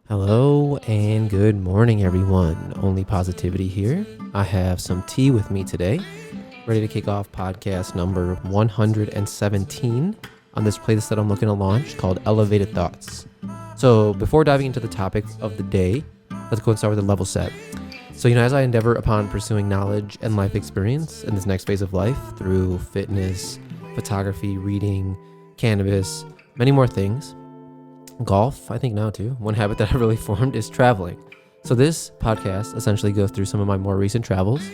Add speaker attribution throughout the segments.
Speaker 1: Hello and good morning, everyone. Only positivity here. I have some tea with me today, ready to kick off podcast number 117 on this playlist that I'm looking to launch called Elevated Thoughts. So before diving into the topic of the day, let's go and start with a level set. So, as I endeavor upon pursuing knowledge and life experience in this next phase of life through fitness, photography, reading, cannabis, many more things, golf, I think now too. One habit that I really formed is traveling. So this podcast essentially goes through some of my more recent travels,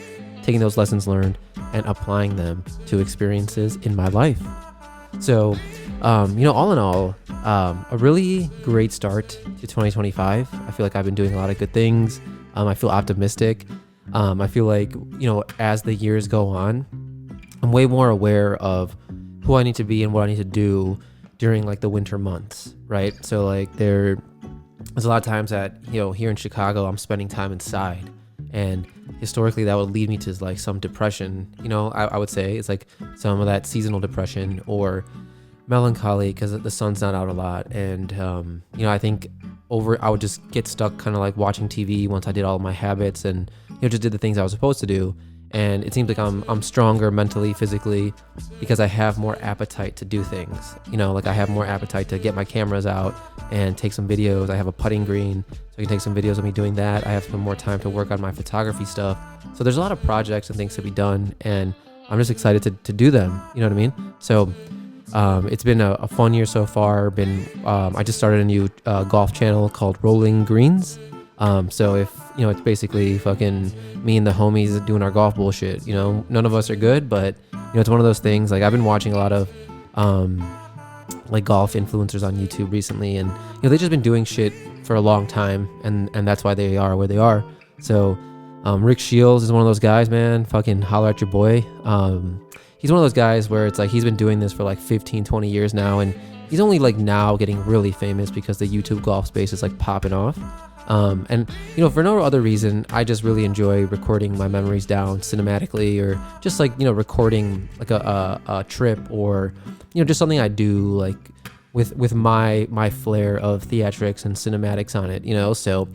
Speaker 1: taking those lessons learned and applying them to experiences in my life. So, all in all, a really great start to 2025. I feel like I've been doing a lot of good things. I feel optimistic. I feel like, as the years go on, I'm way more aware of who I need to be and what I need to do during like the winter months, right? So like there's a lot of times that, here in Chicago, I'm spending time inside, and historically that would lead me to like some depression, I would say it's like some of that seasonal depression or melancholy because the sun's not out a lot. And, I think I would just get stuck kind of like watching TV once I did all of my habits and, just did the things I was supposed to do. And it seems like I'm stronger mentally, physically, because I have more appetite to do things. Like I have more appetite to get my cameras out and take some videos. I have a putting green, so I can take some videos of me doing that. I have some more time to work on my photography stuff. So there's a lot of projects and things to be done, and I'm just excited to do them. You know what I mean? So it's been a fun year so far. I just started a new golf channel called Rolling Greens. So if, it's basically fucking me and the homies doing our golf bullshit. None of us are good, but, it's one of those things. Like I've been watching a lot of, like golf influencers on YouTube recently, and, they've just been doing shit for a long time, and that's why they are where they are. So, Rick Shields is one of those guys, man. Fucking holler at your boy. He's one of those guys where it's like, he's been doing this for like 15, 20 years now, and he's only like now getting really famous because the YouTube golf space is like popping off. And for no other reason, I just really enjoy recording my memories down cinematically, or just like, recording like a trip, or, just something I do like with my flair of theatrics and cinematics on it, so,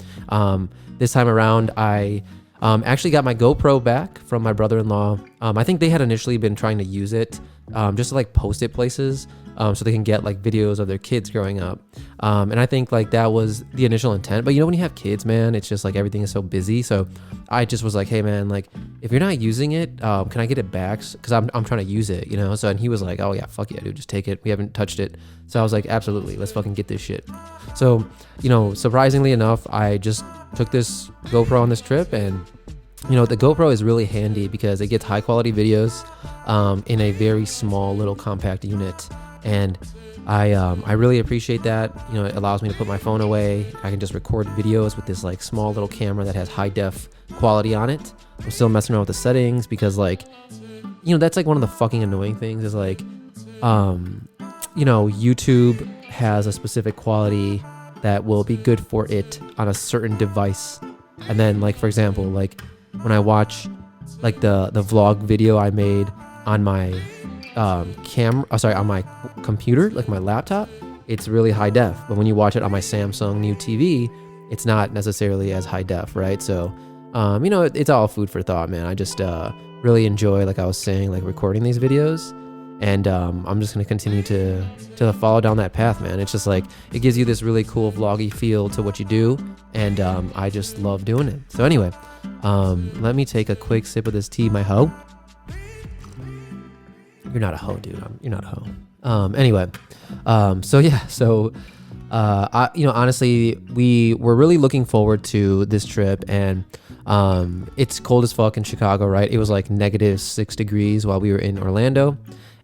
Speaker 1: this time around, I actually got my GoPro back from my brother-in-law. I think they had initially been trying to use it, just to like post it places, so they can get like videos of their kids growing up. And I think like that was the initial intent. But when you have kids, man, it's just like everything is so busy. So I just was like, hey man, like if you're not using it, can I get it back? Cause I'm trying to use it, So, and he was like, oh yeah, fuck yeah, dude, just take it. We haven't touched it. So I was like, absolutely, let's fucking get this shit. So, surprisingly enough, I just took this GoPro on this trip, and the GoPro is really handy because it gets high quality videos in a very small little compact unit. And I really appreciate that. It allows me to put my phone away. I can just record videos with this like small little camera that has high def quality on it. I'm still messing around with the settings because like, that's like one of the fucking annoying things is like, YouTube has a specific quality that will be good for it on a certain device. And then like, for example, like when I watch like the vlog video I made on my on my computer, like my laptop, it's really high def. But when you watch it on my Samsung new TV, it's not necessarily as high def, right? So, it's all food for thought, man. I just really enjoy, like I was saying, like recording these videos, and I'm just gonna continue to follow down that path, man. It's just like it gives you this really cool vloggy feel to what you do, and I just love doing it. So anyway, let me take a quick sip of this tea, my hoe. You're not a hoe, dude. You're not a hoe. Anyway, honestly, we were really looking forward to this trip, and it's cold as fuck in Chicago, right? It was like -6 degrees while we were in Orlando,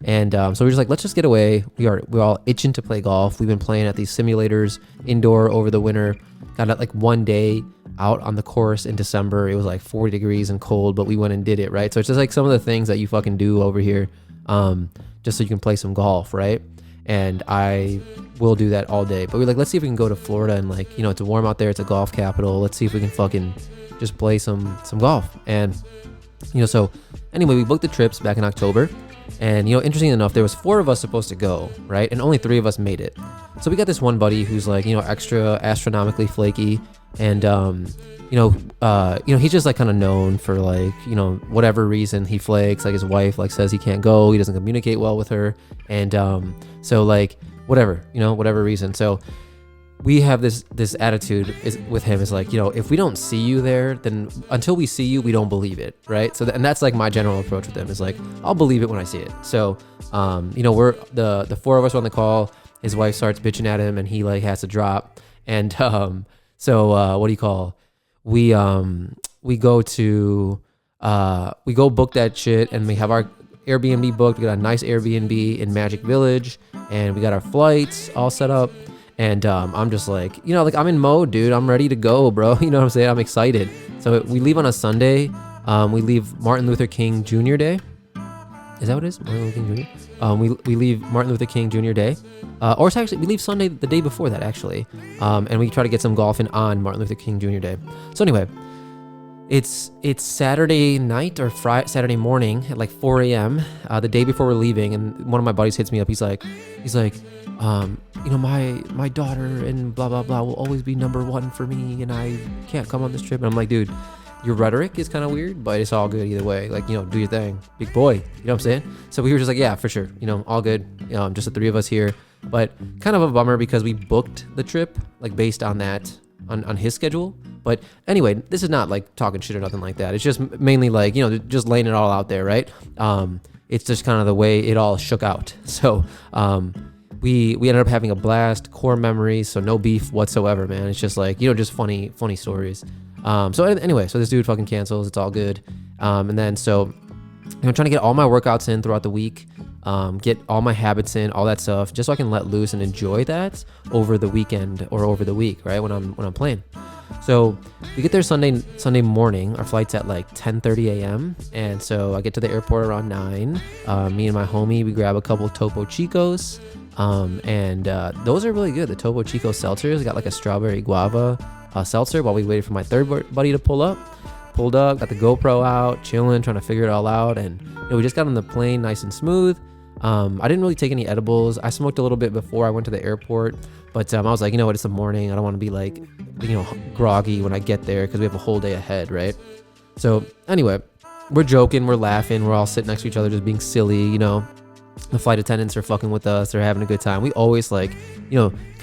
Speaker 1: and so we were just like, let's just get away. We're all itching to play golf. We've been playing at these simulators indoor over the winter. Got like one day out on the course in December. It was like 40 degrees and cold, but we went and did it, right? So it's just like some of the things that you fucking do over here, just so you can play some golf, right? And I will do that all day. But we're like, let's see if we can go to Florida, and like, it's warm out there. It's a golf capital. Let's see if we can fucking just play some golf. And, so anyway, we booked the trips back in October. And, interesting enough, there was 4 of us supposed to go, right? And only 3 of us made it. So we got this one buddy who's like, extra astronomically flaky. And, he's just like kind of known for like, whatever reason he flakes. Like his wife like says he can't go. He doesn't communicate well with her. And so like whatever reason. So we have this attitude with him is like, if we don't see you there, then until we see you, we don't believe it, right? So and that's like my general approach with him is like, I'll believe it when I see it. So we're the 4 of us on the call. His wife starts bitching at him, and he like has to drop. And we go book that shit, and we have our Airbnb booked. We got a nice Airbnb in Magic Village, and we got our flights all set up. And I'm just like, I'm in mode, dude. I'm ready to go, bro. You know what I'm saying? I'm excited. So we leave on a Sunday. We leave Martin Luther King Jr. Day. Is that what it is? Martin Luther King Jr.? We leave Martin Luther King Jr. Day. Or it's actually, we leave Sunday the day before that, actually. And we try to get some golfing on Martin Luther King Jr. Day. So anyway, it's Saturday night or Saturday morning at like 4 a.m. The day before we're leaving. And one of my buddies hits me up. He's like, my daughter and blah, blah, blah will always be number 1 for me. And I can't come on this trip. And I'm like, dude, your rhetoric is kind of weird, but it's all good either way. Like, do your thing, big boy. You know what I'm saying? So we were just like, yeah, for sure. All good. Just the 3 of us here, but kind of a bummer because we booked the trip like based on that, on his schedule. But anyway, this is not like talking shit or nothing like that. It's just mainly like, just laying it all out there. Right. It's just kind of the way it all shook out. So, we ended up having a blast, core memories. So no beef whatsoever, man. It's just like, just funny stories. So anyway, so this dude fucking cancels. It's all good. And then so I'm trying to get all my workouts in throughout the week, get all my habits in, all that stuff, just so I can let loose and enjoy that over the weekend or over the week, right? When I'm playing. So we get there Sunday morning. Our flight's at like 10:30 a.m. And so I get to the airport around 9. Me and my homie, we grab a couple Topo Chicos. And those are really good. The Topo Chico seltzers got like a strawberry guava seltzer while we waited for my third buddy to pull up. Pulled up, got the GoPro out, chilling, trying to figure it all out. And we just got on the plane nice and smooth. I didn't really take any edibles. I smoked a little bit before I went to the airport, but I was like, you know what, it's the morning. I don't want to be like, groggy when I get there because we have a whole day ahead, right? So anyway, we're joking, we're laughing, we're all sitting next to each other just being silly, The flight attendants are fucking with us. They're having a good time. We always kind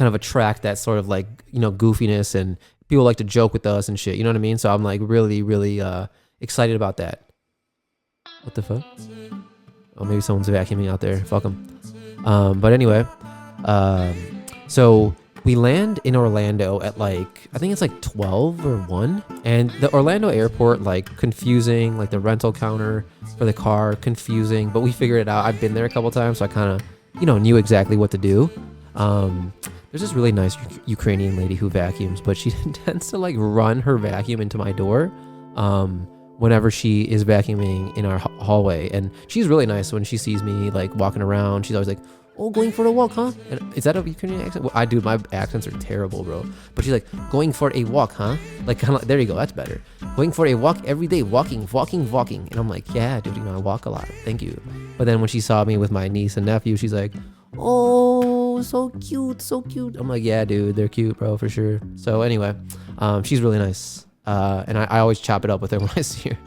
Speaker 1: of attract that sort of goofiness, and people like to joke with us and shit. You know what I mean? So I'm like really, really excited about that. What the fuck? Oh, maybe someone's vacuuming out there. Fuck them. But anyway, so we land in Orlando at I think it's 12 or 1. And the Orlando airport, confusing, the rental counter for the car, confusing, but we figured it out. I've been there a couple times, so I kind of, knew exactly what to do. There's this really nice Ukrainian lady who vacuums, but she tends to run her vacuum into my door whenever she is vacuuming in our hallway. And she's really nice. When she sees me walking around, she's always like, oh, going for a walk, huh? And is that a Ukrainian accent? Well, my accents are terrible, bro. But she's like, going for a walk, huh? There you go, that's better. Going for a walk every day, walking. And I'm like, yeah, dude, I walk a lot. Thank you. But then when she saw me with my niece and nephew, she's like, oh, so cute. I'm like, yeah, dude, they're cute, bro, for sure. So anyway, she's really nice. And I always chop it up with her when I see her.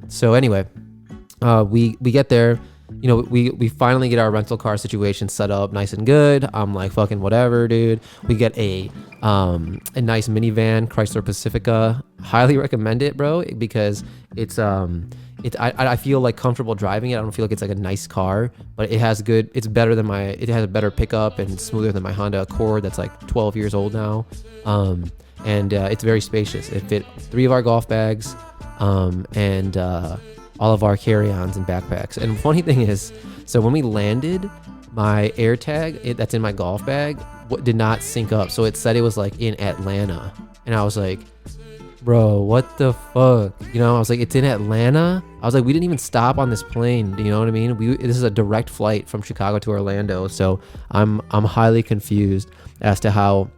Speaker 1: So anyway, we get there. We finally get our rental car situation set up nice and good. I'm like, fucking whatever, dude. We get a nice minivan, Chrysler Pacifica. Highly recommend it, bro, because I feel comfortable driving it. I don't feel like it's a nice car, but it has a better pickup and smoother than my Honda Accord that's 12 years old now. And it's very spacious. It fit 3 of our golf bags, and all of our carry-ons and backpacks. And funny thing is, so when we landed, my AirTag that's in my golf bag did not sync up. So it said it was in Atlanta. And I was like, bro, what the fuck? I was like, it's in Atlanta? I was like, we didn't even stop on this plane. Do you know what I mean? This is a direct flight from Chicago to Orlando. So I'm highly confused as to how,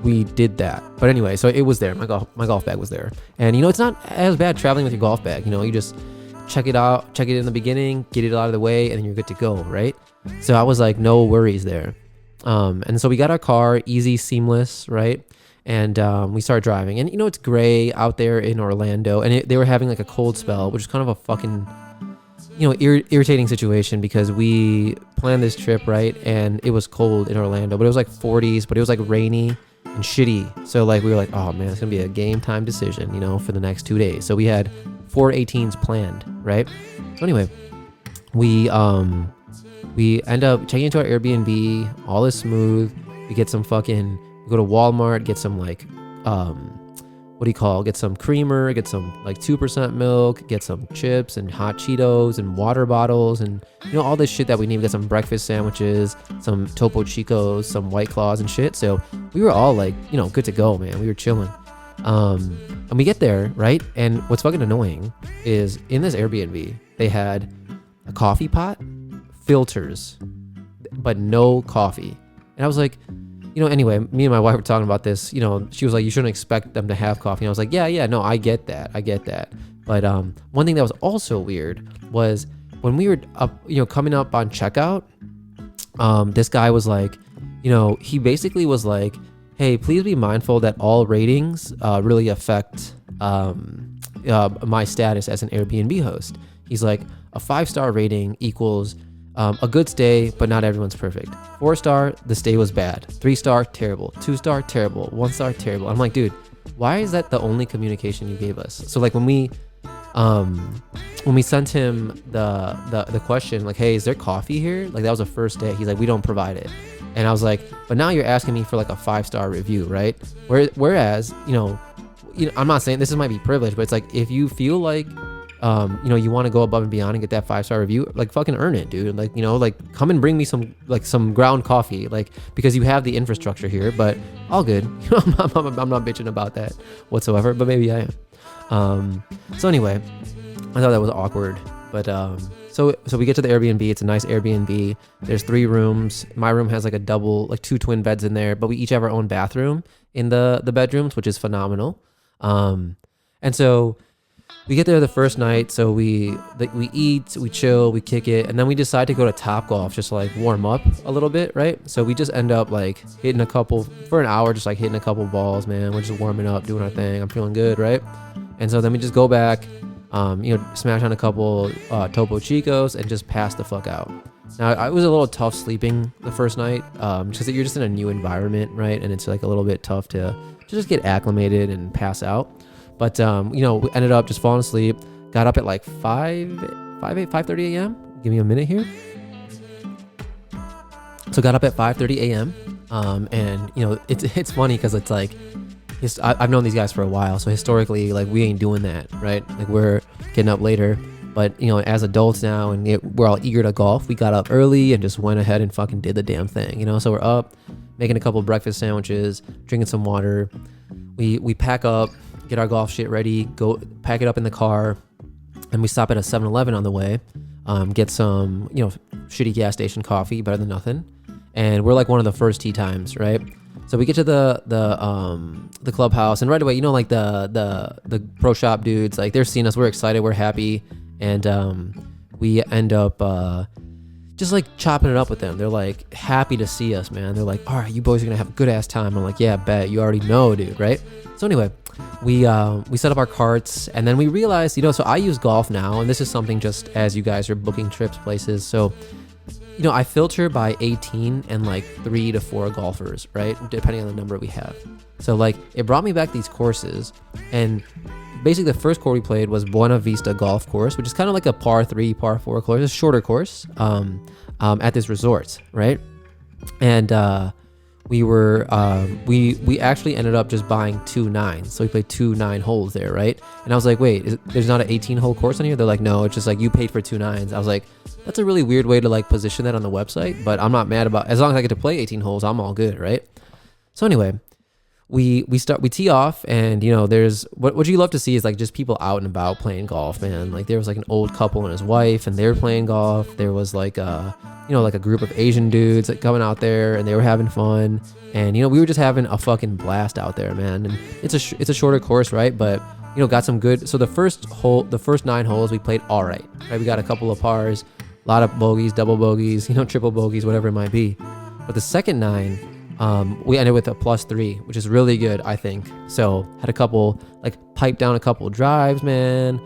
Speaker 1: we did that. But anyway, so it was there. My golf bag was there. And it's not as bad traveling with your golf bag. You just check it in the beginning, get it out of the way, and then you're good to go, right? So I was like, no worries there. And so we got our car, easy, seamless, right? And we started driving, and it's gray out there in Orlando, and they were having like a cold spell, which is kind of a fucking irritating situation, because we planned this trip, right, and it was cold in Orlando, but it was like 40s, but it was like rainy and shitty. So like we were like, oh man, it's gonna be a game time decision, for the next 2 days. So we had 4 18s planned, right? So anyway, we end up checking into our Airbnb. All is smooth. We get some we go to Walmart, get some like get some creamer, get some like 2% milk, get some chips and hot Cheetos and water bottles, and all this shit that we need. We get some breakfast sandwiches, some Topo Chicos, some White Claws and shit. So we were all like, good to go, man. We were chilling. And we get there, right? And what's fucking annoying is in this Airbnb, they had a coffee pot, filters, but no coffee. And I was like, anyway, me and my wife were talking about this. She was like, you shouldn't expect them to have coffee. And I was like, yeah, no, I get that. But one thing that was also weird was when we were up, coming up on checkout, this guy was like, he basically was like, hey, please be mindful that all ratings really affect my status as an Airbnb host. He's like, a 5-star rating equals a good stay, but not everyone's perfect. 4-star, the stay was bad. 3-star, terrible. 2-star, terrible. 1-star, terrible. I'm like, dude, why is that the only communication you gave us? So like when we sent him the question, like, hey, is there coffee here? Like that was the first day. He's like, we don't provide it. And I was like, but now you're asking me for like a 5-star review, right? Whereas, I'm not saying this might be privilege, but it's like, if you feel like you want to go above and beyond and get that 5-star review, like fucking earn it, dude. Like, like come and bring me some ground coffee, like, because you have the infrastructure here. But all good. I'm not bitching about that whatsoever, but maybe I am. So anyway, I thought that was awkward, but so we get to the Airbnb. It's a nice Airbnb. There's 3 rooms. My room has like a double, like 2 twin beds in there, but we each have our own bathroom in the bedrooms, which is phenomenal. And so we get there the first night, so we eat, we chill, we kick it, and then we decide to go to Topgolf just to like warm up a little bit, right? So we just end up like hitting a couple for an hour, just like hitting a couple balls, man. We're just warming up, doing our thing. I'm feeling good, right? And so then we just go back, smash on a couple Topo Chicos and just pass the fuck out. Now, I was a little tough sleeping the first night, because you're just in a new environment, right? And it's like a little bit tough to just get acclimated and pass out. But, we ended up just falling asleep, got up at like 5:30 a.m. Give me a minute here. So got up at 5:30 a.m. And, it's funny because it's like, I've known these guys for a while. So historically, like, we ain't doing that, right? Like, we're getting up later. But, as adults now, and we're all eager to golf, we got up early and just went ahead and fucking did the damn thing, So we're up, making a couple breakfast sandwiches, drinking some water. We pack up, get our golf shit ready, go pack it up in the car, and we stop at a 7-Eleven on the way, get some, shitty gas station coffee, better than nothing. And we're like one of the first tee times, right? So we get to the clubhouse, and right away, like the pro shop dudes, like they're seeing us, we're excited, we're happy, and we end up just like chopping it up with them. They're like happy to see us, man. They're like, all right, you boys are gonna have a good ass time. I'm like, yeah, bet. You already know, dude, right? So anyway, we set up our carts, and then we realized, so I use golf now, and this is something just as you guys are booking trips, places. So, I filter by 18 and like 3 to 4 golfers, right? Depending on the number we have. So like it brought me back these courses, and basically the first course we played was Buena Vista Golf Course, which is kind of like a par 3, par 4 course, a shorter course, at this resort, right? And, we actually ended up just buying 2 9s. So we played 2 9 holes there, right? And I was like, wait, there's not an 18-hole course on here? They're like, no, it's just like you paid for 2 9s. I was like, that's a really weird way to like position that on the website, but I'm not mad about, as long as I get to play 18 holes, I'm all good, right? So anyway, we tee off, and there's what you love to see is like just people out and about playing golf, man. Like there was like an old couple and his wife, and they were playing golf. There was like like a group of Asian dudes like coming out there, and they were having fun, and we were just having a fucking blast out there, man. And it's a shorter course, right? But got some good. So the first 9 holes we played all right. We got a couple of pars, a lot of bogeys, double bogeys, triple bogeys, whatever it might be. But the second 9, we ended with a +3, which is really good, I think. So had a couple, piped down a couple drives, man.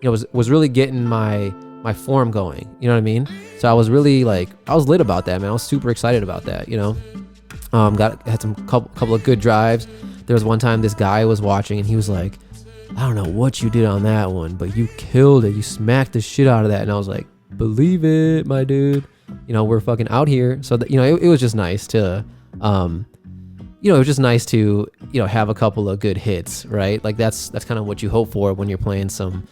Speaker 1: Was really getting my form going. You know what I mean? So I was really I was lit about that, man. I was super excited about that. Had some couple of good drives. There was one time this guy was watching and he was like, I don't know what you did on that one, but you killed it. You smacked the shit out of that. And I was like, believe it, my dude. We're fucking out here. So that, it was just nice to, it was just nice to, have a couple of good hits, right? That's kind of what you hope for when you're playing some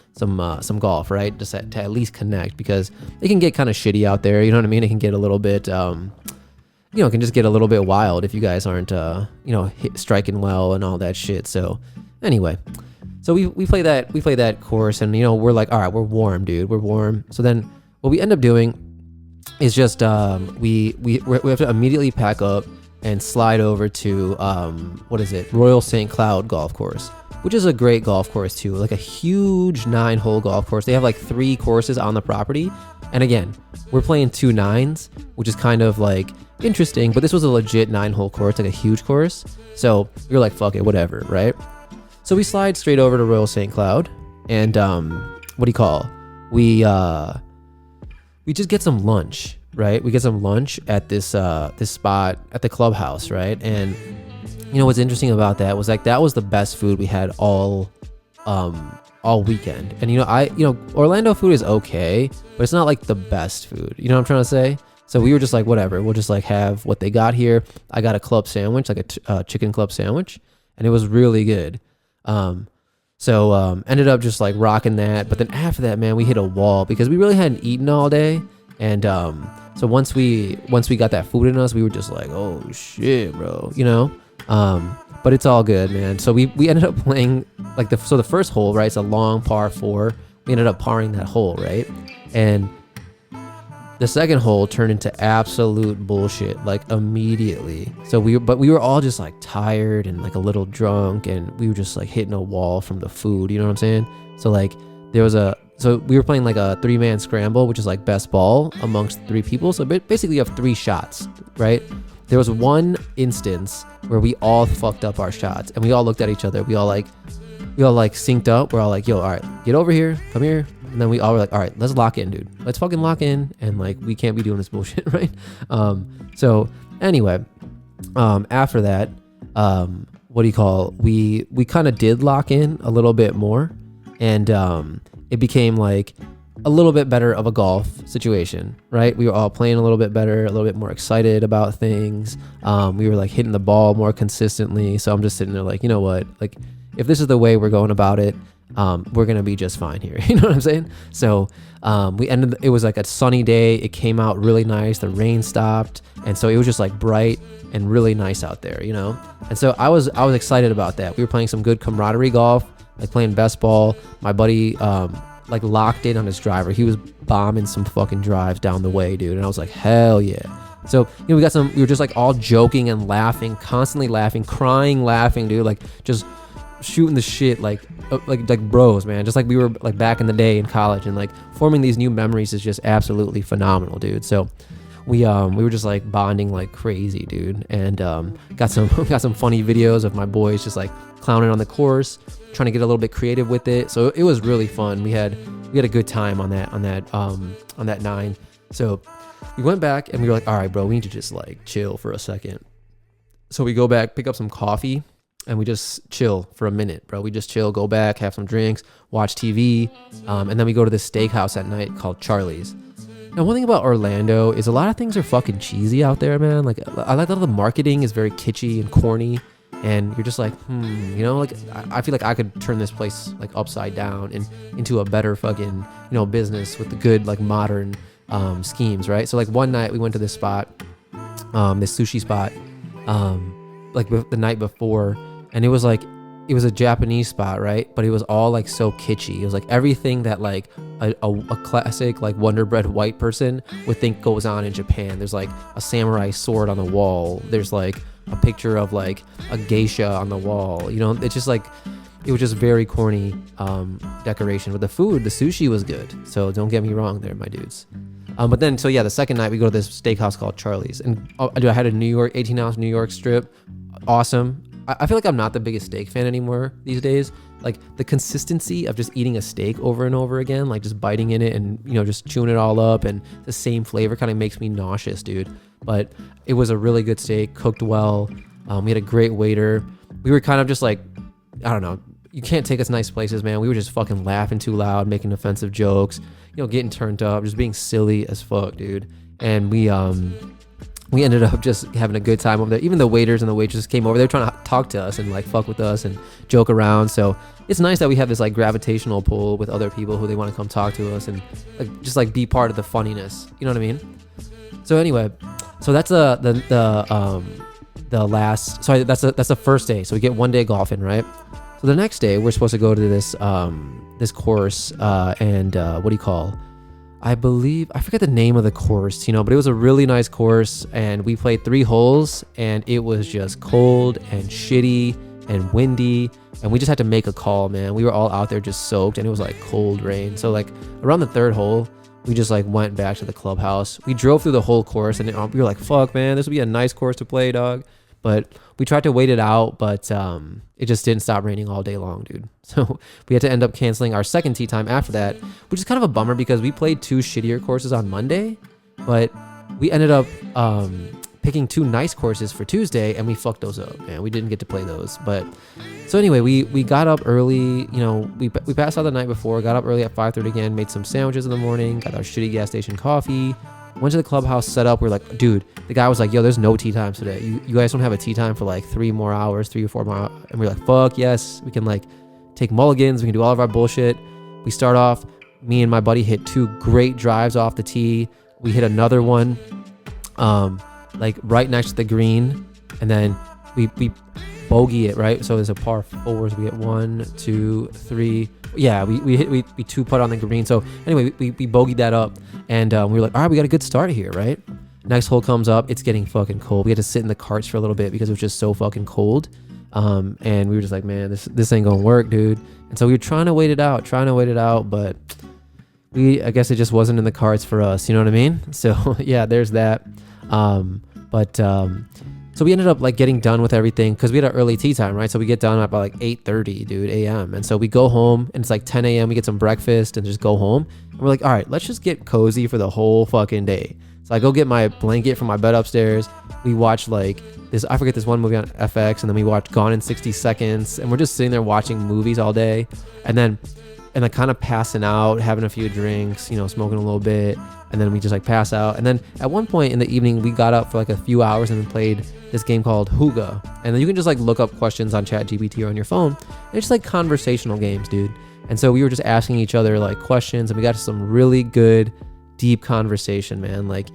Speaker 1: golf, right? Just to at least connect, because it can get kind of shitty out there. You know what I mean? It can get a little bit, it can just get a little bit wild if you guys aren't, striking well and all that shit. So anyway, so we play that course, and we're like, all right, we're warm, dude, we're warm. So then what we end up doing is just we have to immediately pack up and slide over to Royal St. Cloud golf course, which is a great golf course too, like a huge 9-hole golf course. They have 3 courses on the property, and again, we're playing 2 9s, which is kind of interesting, but this was a legit 9-hole course, a huge course. So we were like, fuck it, whatever, right? So we slide straight over to Royal St. Cloud, and we just get some lunch, right? We get some lunch at this spot at the clubhouse, right? And what's interesting about that was that was the best food we had all weekend. And Orlando food is okay, but it's not the best food. You know what I'm trying to say? So we were just like, whatever, we'll just have what they got here. I got a club sandwich, a chicken club sandwich, and it was really good. So ended up just rocking that. But then after that, man, we hit a wall because we really hadn't eaten all day. And so once we got that food in us, we were just like, oh shit, bro, but it's all good, man. So we ended up playing the first hole, right? It's a long par 4. We ended up parring that hole, right? And the second hole turned into absolute bullshit, immediately. So we were all just tired and a little drunk, and we were just hitting a wall from the food. You know what I'm saying? So so we were playing a 3-man scramble, which is best ball amongst 3 people. So basically you have 3 shots, right? There was one instance where we all fucked up our shots, and we all looked at each other. We all synced up. We're all like, yo, all right, get over here, come here. And then we all were like, all right, let's lock in, dude. Let's fucking lock in. And we can't be doing this bullshit, right? So anyway, after that, we kind of did lock in a little bit more, and it became a little bit better of a golf situation, right? We were all playing a little bit better, a little bit more excited about things. We were hitting the ball more consistently. So I'm just sitting there you know what? If this is the way we're going about it, we're gonna be just fine here. You know what I'm saying? So it was a sunny day. It came out really nice. The rain stopped, and so it was just bright and really nice out there, and so I was excited about that. We were playing some good camaraderie golf, playing best ball. My buddy locked in on his driver. He was bombing some fucking drives down the way, dude, and I was like, hell yeah. So we were just all joking and laughing, constantly laughing, crying, laughing, dude, just shooting the shit like bros, man, just we were back in the day in college, and forming these new memories is just absolutely phenomenal, dude. So we were just bonding like crazy, dude, and got some funny videos of my boys just clowning on the course, trying to get a little bit creative with it. So it was really fun. We had a good time on that 9. So we went back and we were like, all right, bro, we need to just chill for a second. So we go back, pick up some coffee, and we just chill for a minute, bro. We just chill, go back, have some drinks, watch TV, and then we go to this steakhouse at night called Charlie's. Now, one thing about Orlando is a lot of things are fucking cheesy out there, man. I like that the marketing is very kitschy and corny, and you're just I feel I could turn this place upside down and into a better fucking business with the good modern schemes, right? So one night we went to this spot, this sushi spot, the night before. And it was a Japanese spot, right? But it was all so kitschy. It was everything that a classic Wonder Bread white person would think goes on in Japan. There's a samurai sword on the wall. There's a picture of a geisha on the wall. It's just it was just very corny decoration. But the food, the sushi was good. So don't get me wrong there, my dudes. But then, so yeah, the second night we go to this steakhouse called Charlie's. And I had a 18-ounce New York strip. Awesome. I feel like I'm not the biggest steak fan anymore these days. Like the consistency of just eating a steak over and over again, like just biting in it and, just chewing it all up and the same flavor kind of makes me nauseous, dude. But it was a really good steak, cooked well. We had a great waiter. We were kind of just like, I don't know. You can't take us nice places, man. We were just fucking laughing too loud, making offensive jokes, getting turned up, just being silly as fuck, dude. And we ended up just having a good time over there. Even the waiters and the waitresses came over. They were trying to talk to us and like fuck with us and joke around. So it's nice that we have this like gravitational pull with other people who they want to come talk to us and just be part of the funniness. You know what I mean? So anyway, so that's the last. Sorry, that's the first day. So we get one day golfing, right? So the next day we're supposed to go to this course and what do you call? I forget the name of the course, but it was a really nice course and we played 3 holes and it was just cold and shitty and windy and we just had to make a call, man. We were all out there just soaked and it was like cold rain. So like around the 3rd hole, we just like went back to the clubhouse. We drove through the whole course and we were like, fuck, man, this would be a nice course to play, dog. But we tried to wait it out, but it just didn't stop raining all day long, dude. So we had to end up canceling our second tee time after that, which is kind of a bummer because we played 2 shittier courses on Monday, but we ended up picking 2 nice courses for Tuesday, and we fucked those up, man. We didn't get to play those. But so anyway, we got up early. We passed out the night before, got up early at 5:30 again, made some sandwiches in the morning, got our shitty gas station coffee. Went to the clubhouse, set up. We're like, dude, the guy was like, yo, there's no tee times today. You guys don't have a tee time for like 3 more hours, 3 or 4 more hours. And we're like, fuck yes. We can like take mulligans. We can do all of our bullshit. We start off, me and my buddy hit 2 great drives off the tee. We hit another one, like right next to the green. And then we bogey it, right? So there's a par 4s. We hit 1, 2, 3. Yeah, we 2-putt on the green. So anyway, we bogeyed that up. And we were like, all right, we got a good start here, right? Next hole comes up. It's getting fucking cold. We had to sit in the carts for a little bit because it was just so fucking cold. And we were just like, man, this ain't gonna work, dude. And so we were trying to wait it out, but I guess it just wasn't in the cards for us. You know what I mean? So yeah, there's that. So we ended up like getting done with everything because we had an early tea time, right? So we get done at about like 8:30, dude, a.m. And so we go home and it's like 10 a.m. We get some breakfast and just go home. And we're like, all right, let's just get cozy for the whole fucking day. So I go get my blanket from my bed upstairs. We watch like I forget this one movie on FX, and then we watch Gone in 60 Seconds. And we're just sitting there watching movies all day. And then kind of passing out, having a few drinks, smoking a little bit. And then we just like pass out. And then at one point in the evening, we got up for like a few hours and then played this game called Huga. And then you can just like look up questions on ChatGPT or on your phone. And it's just like conversational games, dude. And so we were just asking each other like questions, and we got to some really good, deep conversation, man. Like,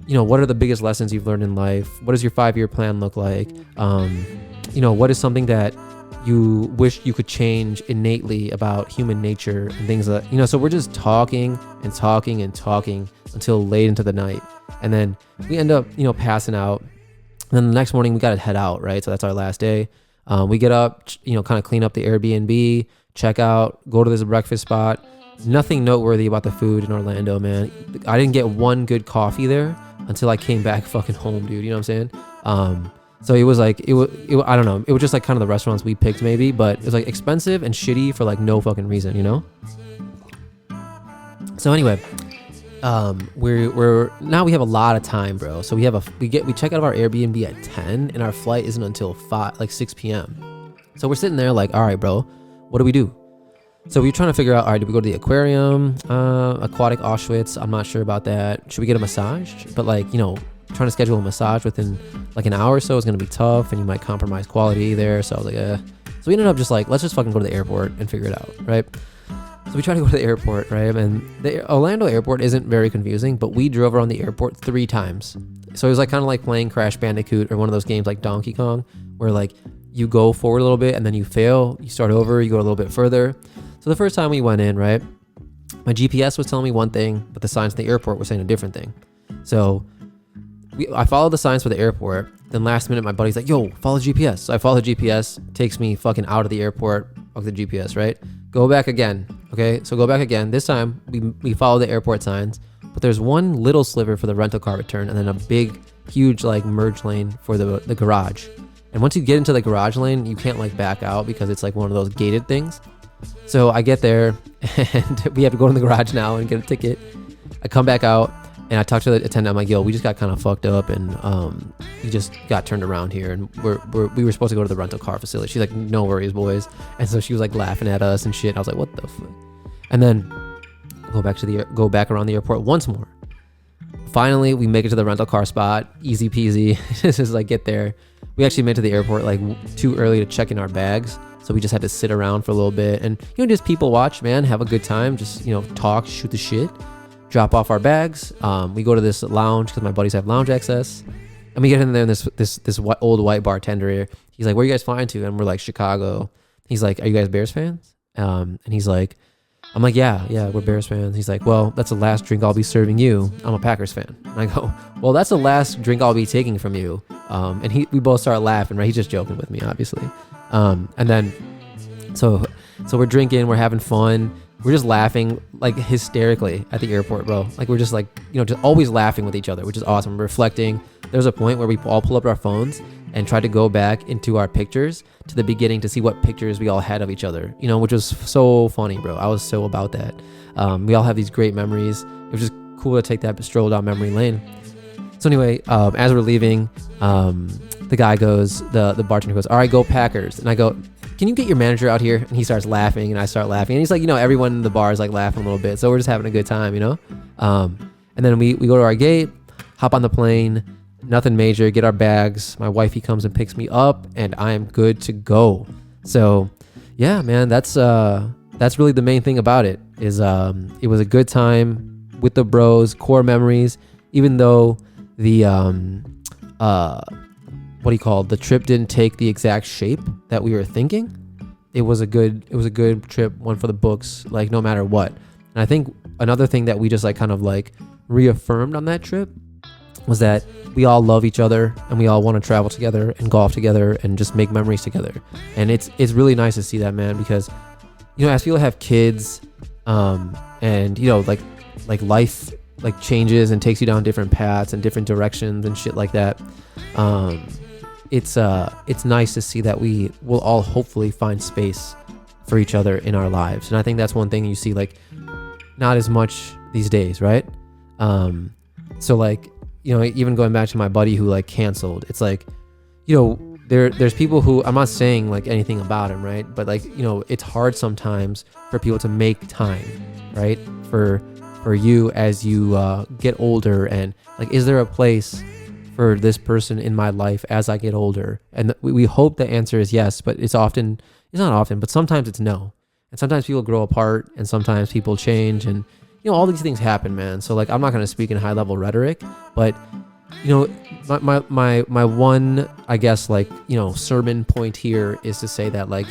Speaker 1: what are the biggest lessons you've learned in life? What does your 5-year plan look like? What is something that you wish you could change innately about human nature and things like, so we're just talking and talking and talking until late into the night. And then we end up, passing out. And then the next morning we got to head out, right? So that's our last day. We get up, kind of clean up the Airbnb, check out, go to this breakfast spot. Nothing noteworthy about the food in Orlando, man. I didn't get one good coffee there until I came back fucking home, dude. You know what I'm saying? So it was like, I don't know. It was just like kind of the restaurants we picked maybe, but it was like expensive and shitty for like no fucking reason, So anyway, we're now we have a lot of time, bro. So we check out of our Airbnb at 10 and our flight isn't until 6 p.m. So we're sitting there like, all right, bro, what do we do? So we're trying to figure out, all right, do we go to the aquarium, aquatic Auschwitz? I'm not sure about that. Should we get a massage? But like, trying to schedule a massage within like an hour or so is going to be tough and you might compromise quality there. So I was like, So we ended up just like, let's just fucking go to the airport and figure it out, right? So we tried to go to the airport, right? And the Orlando airport isn't very confusing, but we drove around the airport 3 times. So it was like kind of like playing Crash Bandicoot or one of those games like Donkey Kong where like you go forward a little bit and then you fail, you start over, you go a little bit further. So the first time we went in, right, my GPS was telling me one thing, but the signs at the airport were saying a different thing. So I followed the signs for the airport. Then last minute, my buddy's like, yo, follow GPS. So I follow the GPS, takes me fucking out of the airport, fuck the GPS, right? Go back again. Okay, so go back again. This time we follow the airport signs, but there's one little sliver for the rental car return, and then a big, huge like merge lane for the garage. And once you get into the garage lane, you can't like back out because it's like one of those gated things. So I get there and we have to go to the garage now and get a ticket. I come back out and I talk to the attendant. I'm like, yo, we just got kind of fucked up and we just got turned around here and we were supposed to go to the rental car facility. She's like, no worries, boys. And so she was like laughing at us and shit. And I was like, what the fuck? And then go back around the airport once more. Finally, we make it to the rental car spot. Easy peasy. Just like get there. We actually made it to the airport like too early to check in our bags. So we just had to sit around for a little bit and, just people watch, man, have a good time. Just, talk, shoot the shit, drop off our bags. We go to this lounge because my buddies have lounge access. And we get in there and this old white bartender here. He's like, where are you guys flying to? And we're like, Chicago. He's like, are you guys Bears fans? And he's like, I'm like, yeah, we're Bears fans. He's like, well, that's the last drink I'll be serving you. I'm a Packers fan. And I go, well, that's the last drink I'll be taking from you. And we both start laughing, right? He's just joking with me, obviously. And then, so we're drinking, we're having fun. We're just laughing like hysterically at the airport, bro. Like we're just like, just always laughing with each other, which is awesome. We're reflecting. There's a point where we all pull up our phones and try to go back into our pictures to the beginning to see what pictures we all had of each other, which was so funny, bro. I was so about that. We all have these great memories. It was just cool to take that stroll down memory lane. So anyway, as we're leaving, the guy goes, the bartender goes, all right, go Packers. And I go, can you get your manager out here? And he starts laughing and I start laughing. And he's like, everyone in the bar is like laughing a little bit. So we're just having a good time, And then we go to our gate, hop on the plane, nothing major, get our bags. My wifey comes and picks me up and I am good to go. So yeah, man, that's really the main thing about it is, it was a good time with the bros, core memories, even though the, the trip didn't take the exact shape that we were thinking. It was a good trip, one for the books, like no matter what. And I think another thing that we just like kind of like reaffirmed on that trip was that we all love each other and we all want to travel together and golf together and just make memories together. And it's really nice to see that, man, because, as people have kids, and, like life like changes and takes you down different paths and different directions and shit like that. It's nice to see that we will all hopefully find space for each other in our lives. And I think that's one thing you see, like, not as much these days, right? So like, even going back to my buddy who like canceled, it's like, there's people who, I'm not saying like anything about him, right? But like, it's hard sometimes for people to make time, right? For you as you get older, and like, is there a place for this person in my life as I get older? And we hope the answer is yes, but it's not often, but sometimes it's no. And sometimes people grow apart and sometimes people change, and all these things happen, man. So like, I'm not going to speak in high level rhetoric, but my one, I guess, like, sermon point here is to say that, like,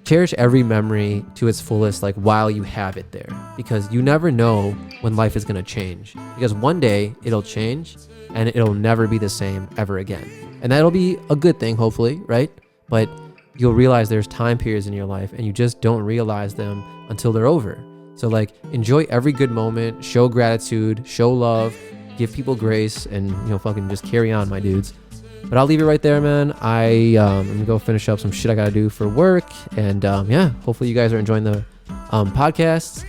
Speaker 1: cherish every memory to its fullest, like while you have it there, because you never know when life is going to change, because one day it'll change and it'll never be the same ever again. And that'll be a good thing, hopefully, right? But you'll realize there's time periods in your life and you just don't realize them until they're over. So like, enjoy every good moment, show gratitude, show love, give people grace, and fucking just carry on, my dudes. But I'll leave it right there, man. I'm gonna go finish up some shit I gotta do for work, and hopefully you guys are enjoying the podcasts.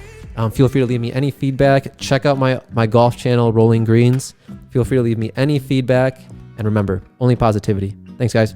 Speaker 1: Feel free to leave me any feedback. Check out my golf channel, Rolling Greens. Feel free to leave me any feedback, and remember, only positivity. Thanks, guys.